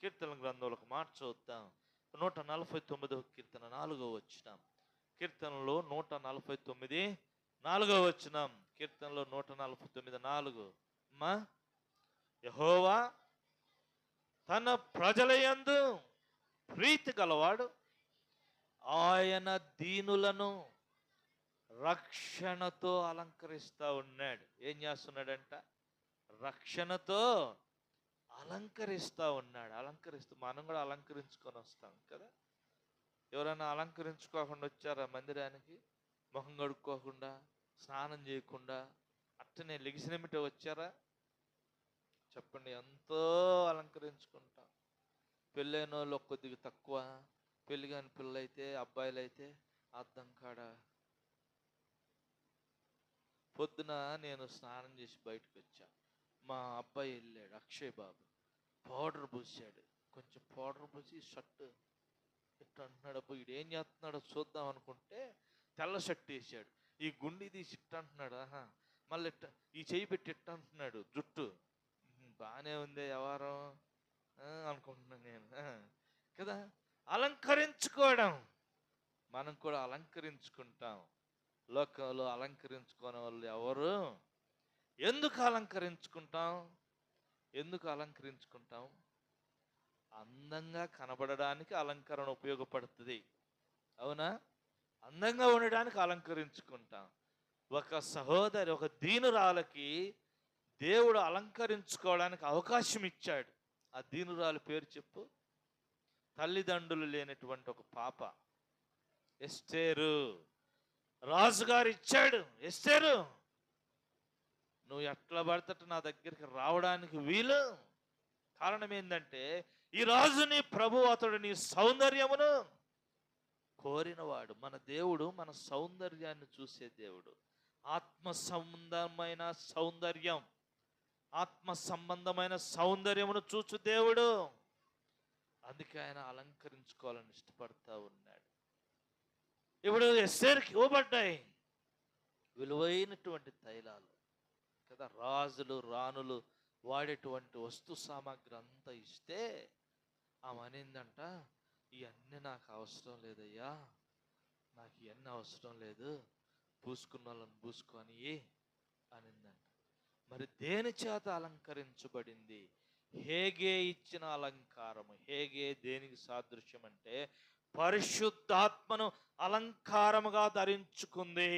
కీర్తన గ్రంథంలో ఒక మాట చూద్దాం. 149వ కీర్తన 4వ వచనం. కీర్తనలో 149 4వ వచనం. కీర్తనలో 149 4. అమ్మా, యెహోవా తన ప్రజల యందు ప్రీతి గలవాడు, ఆయన దీనులను రక్షణతో అలంకరిస్తా ఉన్నాడు. ఏం చేస్తున్నాడంట? రక్షణతో అలంకరిస్తూ మనం కూడా అలంకరించుకొని వస్తాం కదా. ఎవరైనా అలంకరించుకోకుండా వచ్చారా మందిరానికి? ముఖం కడుక్కోకుండా, స్నానం చేయకుండా అట్టనే లెగిసినమిటే వచ్చారా? చెప్పండి. ఎంతో అలంకరించుకుంటాం. పెళ్ళైన వాళ్ళు కొద్దిగా తక్కువ, పెళ్ళి కాని పిల్లలైతే, అబ్బాయిలైతే అద్దం కాడ పొద్దున నేను స్నానం చేసి బయటకు వచ్చా. మా అబ్బాయి వెళ్ళాడు, అక్షయ్ బాబు, పౌడర్ పూసాడు. కొంచెం పౌడర్ పూసి షర్టు ఇట్లా అంటున్నాడు. అబ్బా వీడు ఏం చేస్తున్నాడో చూద్దాం అనుకుంటే తెల్ల షర్ట్ వేసాడు. ఈ గుండి తీసి ఇట్ట అంటున్నాడు. మళ్ళీ ఇట్ట ఈ చెయ్యి పెట్టి ఇట్ట అంటున్నాడు జుట్టు. బాగానే ఉంది వ్యవహారం అనుకుంటున్నాను నేను కదా. అలంకరించుకోవడం, మనం కూడా అలంకరించుకుంటాం. లోకంలో అలంకరించుకునే వాళ్ళు ఎవరు? ఎందుకు అలంకరించుకుంటాం? అందంగా కనబడడానికి అలంకరణ ఉపయోగపడుతుంది, అవునా? అందంగా ఉండడానికి అలంకరించుకుంటాం. ఒక దీనురాలకి దేవుడు అలంకరించుకోవడానికి అవకాశం ఇచ్చాడు. ఆ దీనురాలు పేరు చెప్పు. తల్లిదండ్రులు లేనటువంటి ఒక పాప, ఎస్తేరు. రాజుగారు ఇచ్చాడు, ఎస్తేరు నువ్వు ఎట్లా పడతట నా దగ్గరికి రావడానికి వీలు. కారణం ఏంటంటే ఈ రాజు నీ ప్రభు, అతడు నీ సౌందర్యమును కోరినవాడు. మన దేవుడు మన సౌందర్యాన్ని చూసే దేవుడు. ఆత్మ సంబంధమైన సౌందర్యమును చూచు దేవుడు. అందుకే ఆయన అలంకరించుకోవాలని ఇష్టపడతా ఉన్నాడు. ఇప్పుడు ఎస్తేరుకి ఇవ్వబడ్డాయి విలువైనటువంటి తైలాలు కదా. రాజులు రాణులు వాడేటువంటి వస్తు సామాగ్రి అంతా ఇస్తే ఆమె అనిందంట, ఇవన్నీ నాకు అవసరం లేదయ్యా, నాకు ఇవన్నీ అవసరం లేదు, పూసుకున్న వాళ్ళని పూసుకొని అనిందంట. మరి దేని చేత అలంకరించబడింది? హేగే ఇచ్చిన అలంకారము. హేగే దేనికి సాదృశ్యం అంటే పరిశుద్ధాత్మను అలంకారముగా ధరించుకుంది.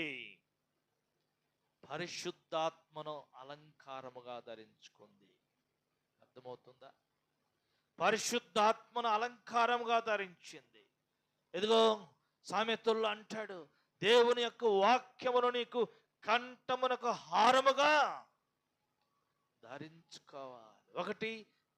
అర్థమవుతుందా? పరిశుద్ధాత్మను అలంకారముగా ధరించింది. ఎదుగో సామెతల్లో అంటాడు, దేవుని యొక్క వాక్యమును నీకు కంఠమునకు హారముగా ధరించుకోవాలి. ఒకటి,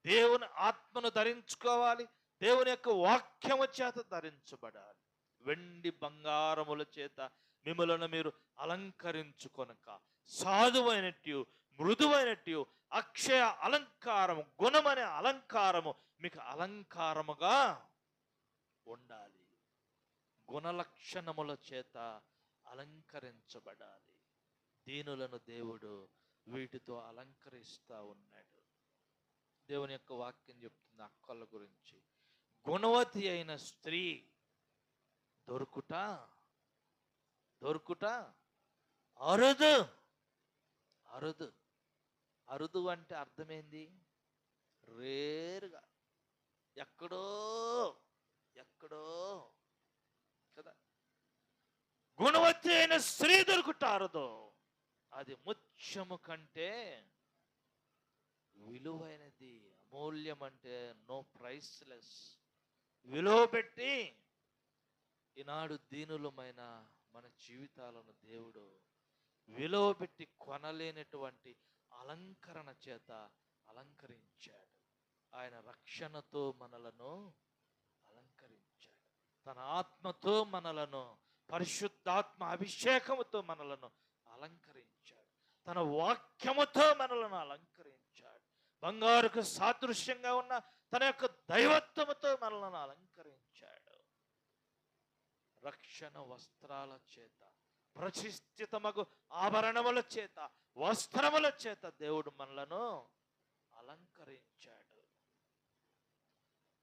దేవుని ఆత్మను ధరించుకోవాలి, దేవుని యొక్క వాక్యము చేత ధరించబడాలి. వెండి బంగారముల చేత మిమ్మలను మీరు అలంకరించుకొనక సాధువైనట్టు, మృదువైనట్టు, అక్షయ అలంకారము, గుణమనే అలంకారము మీకు అలంకారముగా ఉండాలి. గుణలక్షణముల చేత అలంకరించబడాలి. దీనులను దేవుడు వీటితో అలంకరిస్తూ ఉన్నాడు. దేవుని యొక్క వాక్యం చెప్తుంది అక్కల గురించి. గుణవతి అయిన స్త్రీ దొరుకుట అరుదు. అరుదు అంటే అర్థమైంది, రేరుగా, ఎక్కడో కదా. గుణవతి అయిన స్త్రీ దొరుకుట అరుదు. అది ముత్యము కంటే విలువైనది. అమూల్యం అంటే నో ప్రైస్లెస్. విలువ పెట్టి ఈనాడు దీనులమైన మన జీవితాలను దేవుడు విలువ పెట్టి కొనలేనటువంటి అలంకరణ చేత అలంకరించాడు. ఆయన రక్షణతో మనలను అలంకరించాడు. తన ఆత్మతో మనలను, పరిశుద్ధాత్మ అభిషేకముతో మనలను అలంకరించాడు. తన వాక్యముతో మనలను అలంకరించాడు. బంగారుకు సాదృశ్యంగా ఉన్న తన యొక్క దైవత్వముతో మనలను అలంకరించాడు. రక్షణ వస్త్రాల చేత, ప్రతిష్ఠితమగు ఆభరణముల చేత, వస్త్రముల చేత దేవుడు మనలను అలంకరించాడు.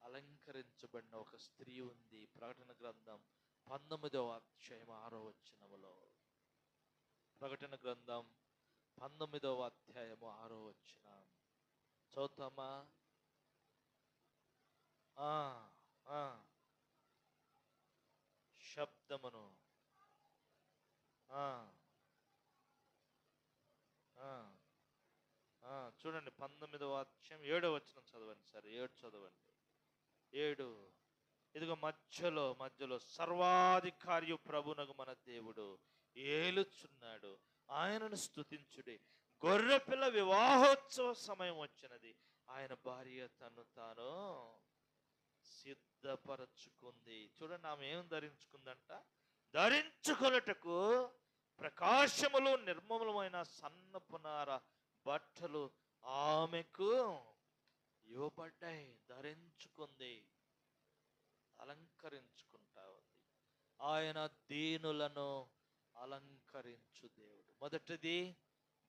అలంకరించబడిన ఒక స్త్రీ ఉంది. ప్రకటన గ్రంథం 19వ అధ్యాయం 6వ వచనములో. ప్రకటన గ్రంథం 19వ అధ్యాయము 6వ వచనం చదువుతామా? శబ్దమును చూడండి, 19వ అధ్యాయం 7వ వచనం చదవండి. సరే 7 చదవండి. 7. ఇదిగో మధ్యలో సర్వాధికారియు ప్రభునగు మన దేవుడు ఏలుచున్నాడు, ఆయనను స్తుతించుడి. గొర్రెపిల్ల వివాహోత్సవ సమయం వచ్చినది, ఆయన భార్య తను తాను సిద్ధపరచుకుంది. చూడండి, ఆమె ఏం ధరించుకుందంట? ధరించుకొనుటకు ప్రకాశములు నిర్మలమైన సన్నపునార బట్టలు ఆమెకు ఇవ్వబడ్డాయి. ధరించుకుంది, అలంకరించుకుంటా ఉంది. ఆయన దీనులను అలంకరించు దేవుడు. మొదటిది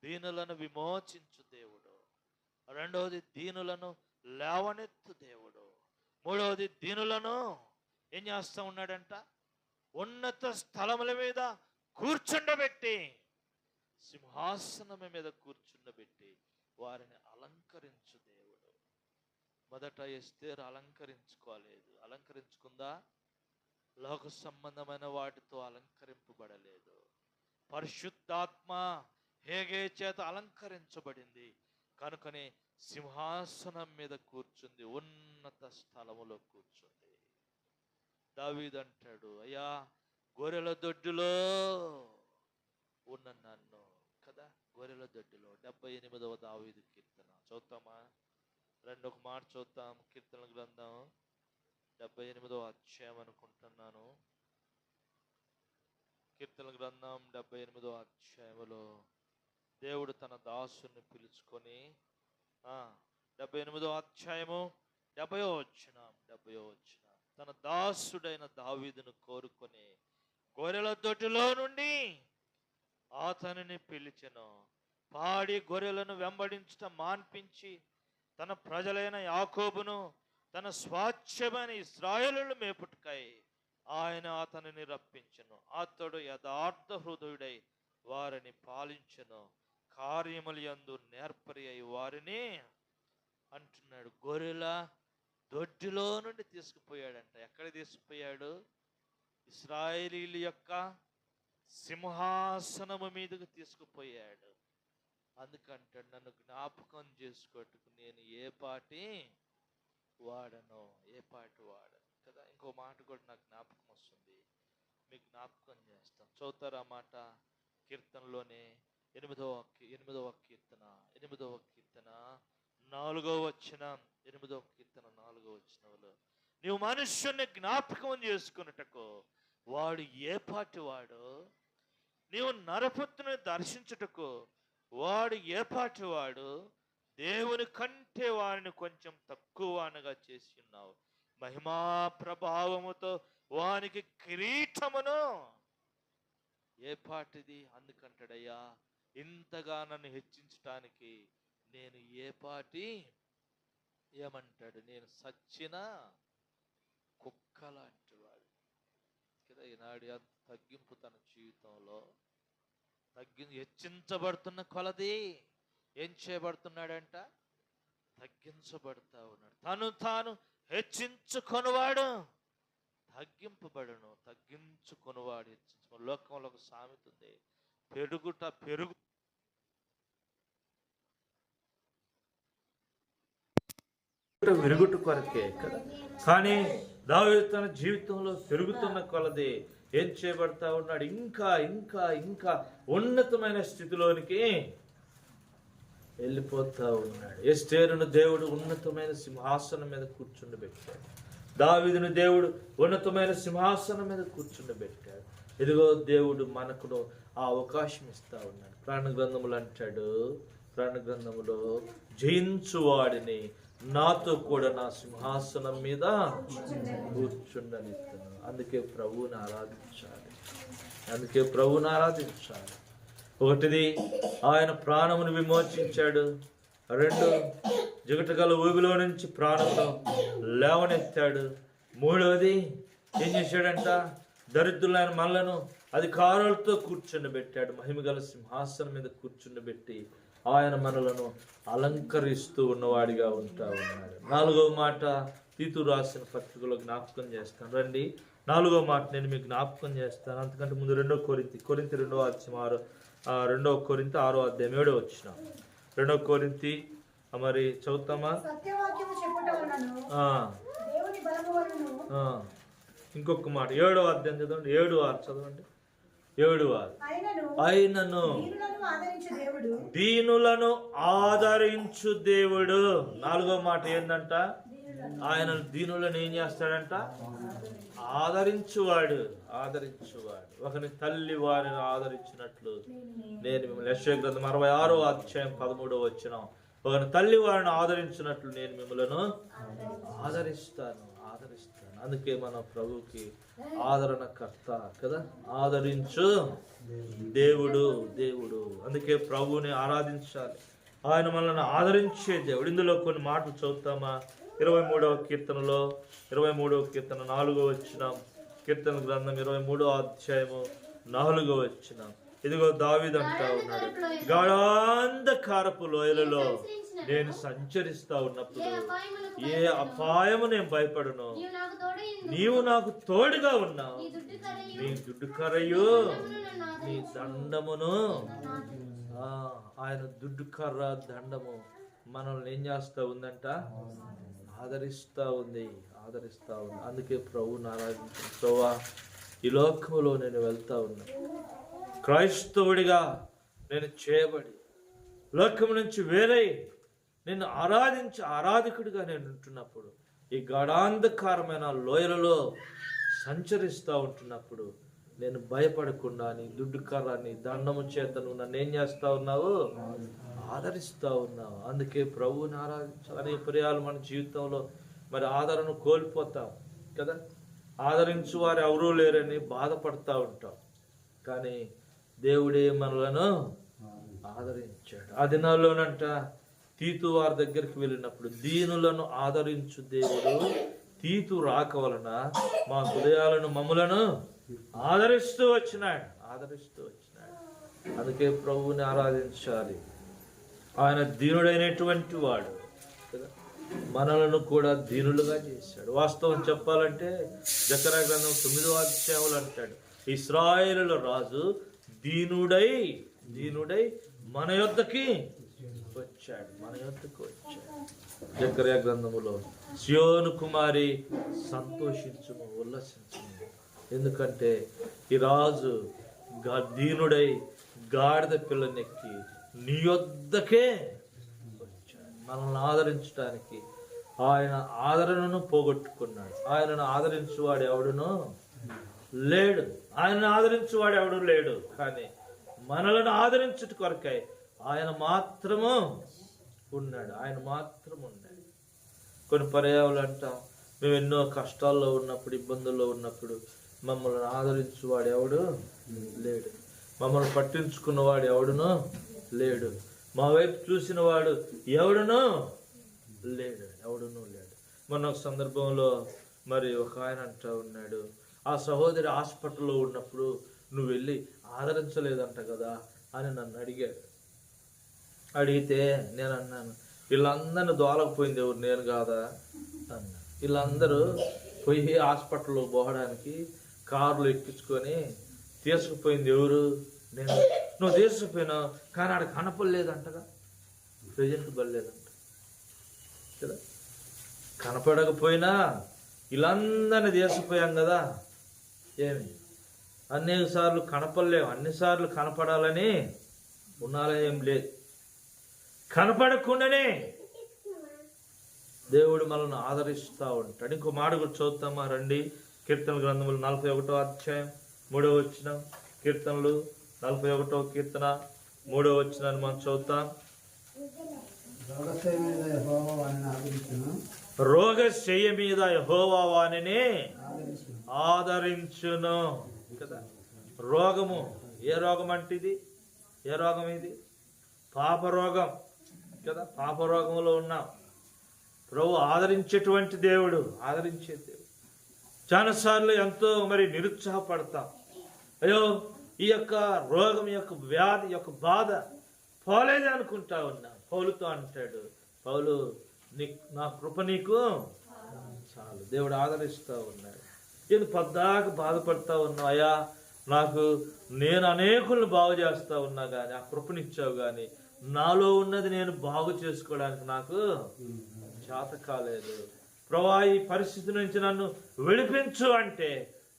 దీనులను విమోచించు దేవుడు. రెండవది దీనులను లేవనెత్తు దేవుడు. మూడవది దీనులను ఏం చేస్తా ఉన్నాడంట? ఉన్నత స్థలముల మీద కూర్చుండబెట్టి, సింహాసనం మీద కూర్చుండబెట్టి వారిని అలంకరించు దేవుడు. మొదట ఎస్తేరు అలంకరించుకోలేదు. అలంకరించుకుందా? లోక సంబంధమైన వాటితో అలంకరింపబడలేదు. పరిశుద్ధాత్మ హేగే చేత అలంకరించబడింది కనుకనే సింహాసనం మీద కూర్చుంది, ఉన్నత స్థలములో కూర్చుంది. దావీదు అంటాడు, అయ్యా గొర్రెల దొడ్డిలో ఉన్న నన్ను కదా, గొర్రెల దొడ్డిలో. 78వ దావీదు కీర్తన చదువుతామా? ఒక మాట చూద్దాం. కీర్తన గ్రంథం 78వ అధ్యాయం అనుకుంటున్నాను. కీర్తన గ్రంథం 78వ అధ్యాయములో దేవుడు తన దాసుని పిలుచుకొని 78వ అధ్యాయము 70వ వచనం తన దాసుడైన దావీదును కోరుకొని గొర్రెల దొడ్డిలో నుండి అతనిని పిలిచెను. పాడి గొర్రెలను వెంబడించుట మాన్పించి తన ప్రజలైన యాకోబును తన స్వాచ్ఛమైన ఇశ్రాయేలును మేపుటకై ఆయన అతనిని రప్పించెను. అతడు యథార్థ హృదయుడై వారిని పాలించెను, కార్యములు యందు నేర్పరి అయి వారిని అంటున్నాడు. గొర్రెల దొడ్డిలో నుండి తీసుకుపోయాడంట. ఎక్కడ తీసుకుపోయాడు? ఇశ్రాయేలీల యొక్క సింహాసనము మీదకు తీసుకుపోయాడు. అందుకంటే నన్ను జ్ఞాపకం చేసుకోవటకు నేను ఏ పాటి వాడను కదా. ఇంకో మాట కూడా నాకు జ్ఞాపకం వస్తుంది, మీకు జ్ఞాపకం చేస్తాను. చదువుతారా మాట? కీర్తనలోనే 8వ కీర్తన 4వ వచనం. 8వ కీర్తన 4వ వచనంలో, నీవు మనుష్యుని జ్ఞాపకం చేసుకున్నటకు వాడు ఏ పాటి వాడు, నీవు నరపుత్రుని దర్శించుటకు వాడు ఏ పాటి వాడు, దేవుని కంటే వారిని కొంచెం తక్కువగా చేసి ఉన్నావు, మహిమా ప్రభావముతో వానికి కిరీటమును ఏ పాటిది. అందుకంటాడయ్యా, ఇంతగా నన్ను హెచ్చించటానికి నేను ఏ పాటి, ఏమంటాడు, నేను సచ్చిన కుక్క లాంటి వాడు కదా. ఈనాడు అంత తగ్గింపు తన జీవితంలో హెచ్చించబడుతున్న కొలది ఏం చేయబడుతున్నాడంట? తగ్గించబడతా ఉన్నాడు. తాను హెచ్చించుకొనివాడు తగ్గింపబడను, తగ్గించుకొనివాడు హెచ్చించుకొని. లోకంలో ఒక సామెత ఉంది, పెరుగుట కొరకే కదా. కానీ దావీదు తన జీవితంలో పెరుగుతున్న కొలది ఏం చేయబడతా ఉన్నాడు? ఇంకా ఇంకా ఇంకా ఉన్నతమైన స్థితిలోనికి వెళ్ళిపోతా ఉన్నాడు. ఎస్తేరును దేవుడు ఉన్నతమైన సింహాసనం మీద కూర్చుండబెట్టాడు. దావీదును దేవుడు ఉన్నతమైన సింహాసనం మీద కూర్చుండబెట్టాడు. ఇదిగో దేవుడు మనకు ఆ అవకాశం ఇస్తా ఉన్నాడు. ప్రాణగ్రంథములు అంటాడు, ప్రాణగ్రంథములో జయించువాడిని నాతో కూడా నా సింహాసనం మీద కూర్చుండనిస్తాను. అందుకే ప్రభువుని ఆరాధించాలి. ఒకటిది, ఆయన ప్రాణమును విమోచించాడు. 2, జిగటగల ఊబిలో నుంచి ప్రాణంలో లేవనెత్తాడు. 3వది ఏం చేశాడంట? దరిద్రులైన మనలను అధికారులతో కూర్చుండబెట్టాడు. మహిమగల సింహాసనం మీద కూర్చుండబెట్టి ఆయన మనలను అలంకరిస్తూ ఉన్నవాడిగా ఉంటా ఉన్నాడు. 4వ మాట తీతు రాసిన పత్రికలో జ్ఞాపకం చేస్తాను. రండి, 4వ మాట నేను మీకు జ్ఞాపకం చేస్తాను. అంతకంటే ముందు 2 కొరింథీ 2వ అధ్యాయం 2వ కొరింథీ 6వ అధ్యాయం 7వ వచనం. 2వ కొరింథీ మరి చదువుతామా? ఇంకొక మాట 7వ అధ్యాయం చదవండి. 7:6 చదవండి. 7:6 ఆయనను దీనులను ఆదరించు దేవుడు. 4వ మాట ఏందంట? ఆయన దీనులను ఏం చేస్తాడంట? ఆదరించువాడు. ఒకని తల్లి వారిని ఆదరించినట్లు నేను మిమ్మల్ని, యెషయా గ్రంథం 66వ అధ్యాయం 13వ వచనం, ఒకని తల్లి వారిని ఆదరించినట్లు నేను మిమ్మలను ఆదరిస్తాను. అందుకే మన ప్రభుకి ఆదరణకర్త కదా, ఆదరించు దేవుడు. అందుకే ప్రభువుని ఆరాధించాలి. ఆయన మనల్ని ఆదరించే దేవుడు. ఇందులో కొన్ని మాటలు చదువుతామా? 23వ కీర్తనలో, 23వ కీర్తన 4వ వచనం, కీర్తన గ్రంథం 23వ అధ్యాయము 4వ వచనం. ఇదిగో దావీదు అంటా ఉన్నాడు, గాఢాంధకారపు లోయలలో నేను సంచరిస్తా ఉన్నప్పుడు ఏ అపాయము నేను భయపడను. నీవు నాకు తోడుగా ఉన్నావు. నీ దుడ్డుకర్రయు నీ దండమును. ఆయన దుడ్డుకర్ర దండము మనల్ని ఏం చేస్తా ఉందంట? ఆదరిస్తా ఉంది. అందుకే ప్రభువుని ఆరాధించాను. ప్రభువా, ఈ లోకంలో నేను వెళ్తా ఉన్నా, క్రైస్తవుడిగా నేను చేయబడి లోకం నుంచి వేరై నిన్ను ఆరాధికుడిగా నేను ఉంటున్నప్పుడు, ఈ గాఢాంధకారమైన లోయలలో సంచరిస్తూ ఉంటున్నప్పుడు నేను భయపడకుండా నీ దుడ్డు కర్ర నీ దండము చేత నువ్వు నన్ను ఏం చేస్తా ఉన్నావు? ఆదరిస్తూ ఉన్నావు. అందుకే ప్రభువుని ఆరాధించాలి. అనేక పర్యాలు మన జీవితంలో మరి ఆదరణ కోల్పోతాం కదా, ఆదరించు వారు ఎవరూ లేరని బాధపడతా ఉంటాం. కానీ దేవుడే మనలను ఆదరించాడు. ఆ దినాల్లోనంట తీతు వారి దగ్గరికి వెళ్ళినప్పుడు, దీనులను ఆదరించు దేవుడు తీతు రాక వలన మా హృదయాలను మమ్ములను ఆదరిస్తూ వచ్చినాడు. అందుకే ప్రభువుని ఆరాధించాలి. ఆయన దీనుడైనటువంటి వాడు కదా, మనలను కూడా దీనులుగా చేశాడు. వాస్తవం చెప్పాలంటే జకర్యా గ్రంథం 9వ అధ్యాయంలో అంటాడు, ఇశ్రాయేలుల రాజు దీనుడై మన యొద్దకి వచ్చాడు. జకర్యా గ్రంథములో సియోను కుమారి సంతోషించుము, ఉల్లసించుము. ఎందుకంటే ఈ రాజు దీనుడై గాడిద పిల్లనెక్కి నీ యొద్దకే వచ్చాడు. మనల్ని ఆదరించడానికి ఆయన ఆదరణను పోగొట్టుకున్నాడు. ఆయనను ఆదరించువాడు ఎవడునో లేడు. ఆయనను ఆదరించువాడు ఎవడు లేడు. కానీ మనలను ఆదరించుట కొరకై ఆయన మాత్రము ఉన్నాడు. కొన్ని పర్యాయాలు అంటాం, మేము ఎన్నో కష్టాల్లో ఉన్నప్పుడు, ఇబ్బందుల్లో ఉన్నప్పుడు మమ్మల్ని ఆదరించువాడు ఎవడు లేడు, మమ్మల్ని పట్టించుకున్నవాడు ఎవడునో లేడు, మా వైపు చూసిన వాడు ఎవడునో లేడు. మొన్న ఒక సందర్భంలో మరి ఒక ఆయన అంటా ఉన్నాడు, ఆ సహోదరి హాస్పిటల్లో ఉన్నప్పుడు నువ్వు వెళ్ళి ఆదరించలేదంట కదా అని నన్ను అడిగితే నేను అన్నాను, వీళ్ళందరినీ దోలకపోయింది ఎవరు, నేను కాదా అన్నా. వీళ్ళందరూ పోయి హాస్పిటల్లో పోవడానికి కార్లు ఎక్కించుకొని తీసుకుపోయింది ఎవరు? నేను. నువ్వు తీసుకుపోయినావు, కానీ ఆడ కనపడలేదంటగా, ప్రజెంట్ పడలేదంట కదా. కనపడకపోయినా వీళ్ళందరినీ తీసుకుపోయాం కదా, ఏమి అనేక సార్లు కనపడలేము, అన్నిసార్లు కనపడాలని ఉన్నాలని ఏం లేదు. కనపడకుండానే దేవుడు మనల్ని ఆదరిస్తూ ఉంటాడు. ఇంకో మాట కూడా చదువుతామా రండి. కీర్తన గ్రంథములు 41వ అధ్యాయం 3వ వచనం, కీర్తనలు 41వ కీర్తన 3వ వచనాన్ని మనం చదువుతాం. రోగశయ్య మీద యెహోవా వానిని ఆదరించును కదా. రోగము, ఏ రోగం అంటే ఇది? ఏ రోగం ఇది? పాపరోగం కదా. పాపరోగంలో ఉన్నాం. ప్రభు ఆదరించేటువంటి దేవుడు, ఆదరించే దేవుడు. చాలాసార్లు ఎంతో మరి నిరుత్సాహపడతాం. అయ్యో ఈ యొక్క రోగం, యొక్క వ్యాధి, యొక్క బాధ పోలేదు అనుకుంటా ఉన్నా. పౌలుతో అంటాడు, పౌలు నా కృప నీకు చాలు. దేవుడు ఆదరిస్తూ ఉన్నాడు. నేను పద్దాక బాధపడతా ఉన్నా, అయ్యా నేను అనేకులను బాగు చేస్తా ఉన్నా కానీ ఆ కృపనిచ్చావు, కానీ నాలో ఉన్నది నేను బాగు చేసుకోవడానికి నాకు చేత కాలేదు. ప్రభా ఈ పరిస్థితి నుంచి నన్ను విడిపించు అంటే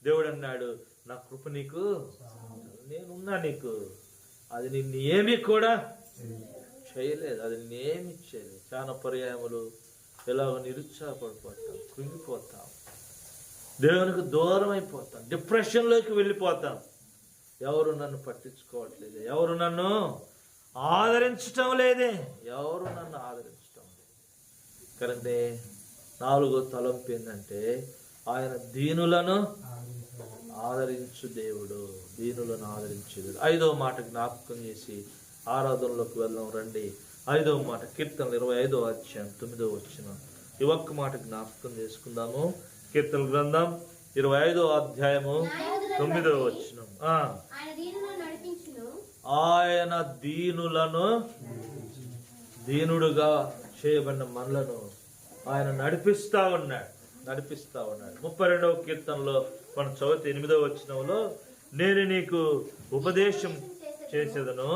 దేవుడు అన్నాడు, నా కృప నీకు, నేనున్నా నీకు. అది నిన్ను ఏమీ కూడా చేయలేదు, అది నేనేమి చేయలేదు. చాలా పర్యాయములు ఇలాగ నిరుత్సాహపడిపోతాం, కృంగిపోతాం, దేవునికి దూరం అయిపోతాం, డిప్రెషన్లోకి వెళ్ళిపోతాం. ఎవరు నన్ను పట్టించుకోవట్లేదు, ఎవరు నన్ను ఆదరించటం లేదే, ఎవరు నన్ను ఆదరించటం లేదు. కదండి, 4వ తలంపు ఏంటంటే ఆయన దీనులను ఆదరించు దేవుడు, దీనులను ఆదరించు దేవుడు. 5వ మాట జ్ఞాపకం చేసి ఆరాధనలోకి వెళ్దాం రండి. 5వ మాట కీర్తనలు 25వ అధ్యాయం 9వ వచనం. ఈ ఒక్క మాట జ్ఞాపకం చేసుకుందాము. కీర్తన గ్రంథం 25వ అధ్యాయము 9వ వచనం. ఆయన దీనులను, దీనుడుగా చేయబడిన మనలను ఆయన నడిపిస్తా ఉన్నాడు. 32వ కీర్తనలో మనం చదివితే 8వ వచనంలో, నేను నీకు ఉపదేశం చేసేదను,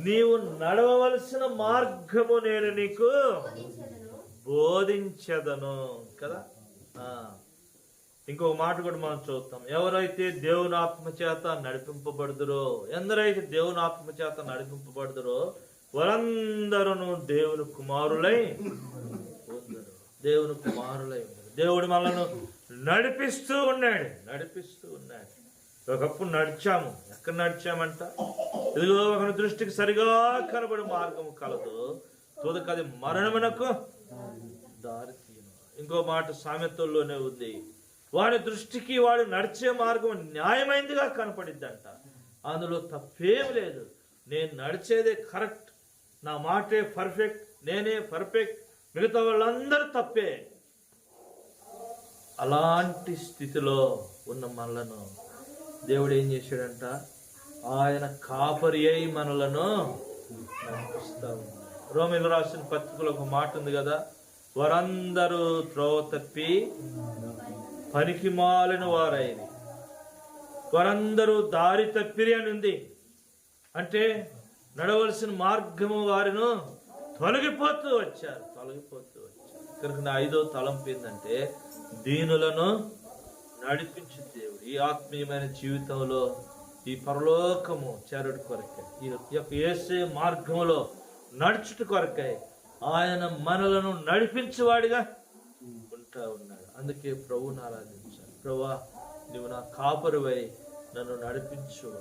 నీవు నడవవలసిన మార్గము నేను నీకు బోధించదను కదా. ఇంకొక మాట కూడా మనం చూస్తాం, ఎవరైతే దేవుని ఆత్మ చేత నడిపింపబడుదురో, ఎందరైతే దేవుని ఆత్మ చేత నడిపింపబడుదురో వారందరూ దేవుని కుమారులై ఉందరు. దేవుని కుమారులై ఉన్నారు. దేవుడు మనల్ని నడిపిస్తూ ఉన్నాడు. ఒకప్పుడు నడిచాము. ఎక్కడ నడిచామంట? ఇదిగో ఒకరి దృష్టికి సరిగా కనబడి మార్గము కలదు, తుదకది మరణమునకు దారి తీయను. ఇంకో మాట సామెతల్లోనే ఉంది, వాడి దృష్టికి వాడు నడిచే మార్గం న్యాయమైనదిగా కనపడిద్దంట. అందులో తప్పేం లేదు. నేను నడిచేదే కరెక్ట్, నా మాటే పర్ఫెక్ట్, నేనే పర్ఫెక్ట్, మిగతా వాళ్ళందరూ తప్పే. అలాంటి స్థితిలో ఉన్న మనలను దేవుడు ఏం చేశాడంట? ఆయన కాపరి అయి మనలను నడిపిస్తా ఉన్నాడు. రోమీయులకు రాసిన పత్రికలో ఒక మాట ఉంది కదా, వారందరూ త్రోవ తప్పి పనికి మాలిన వారైంది, వారందరూ దారి తప్పిరి అని ఉంది. అంటే నడవలసిన మార్గము వారిను తొలగిపోతూ వచ్చారు. కనుక నా 5వ తలంపు ఏంటంటే దీనులను నడిపించే దేవుడు. ఈ ఆత్మీయమైన జీవితంలో ఈ పరలోకము చేరుట కొరకై, ఈ యొక్క యేసే మార్గంలో నడుచుట కొరకై ఆయన మనలను నడిపించేవాడిగా ఉంటా ఉన్నాడు. అందుకే ప్రభువుని ఆరాధించాలి. ప్రభువా, నీవు నా కాపరివై నన్ను నడిపించు.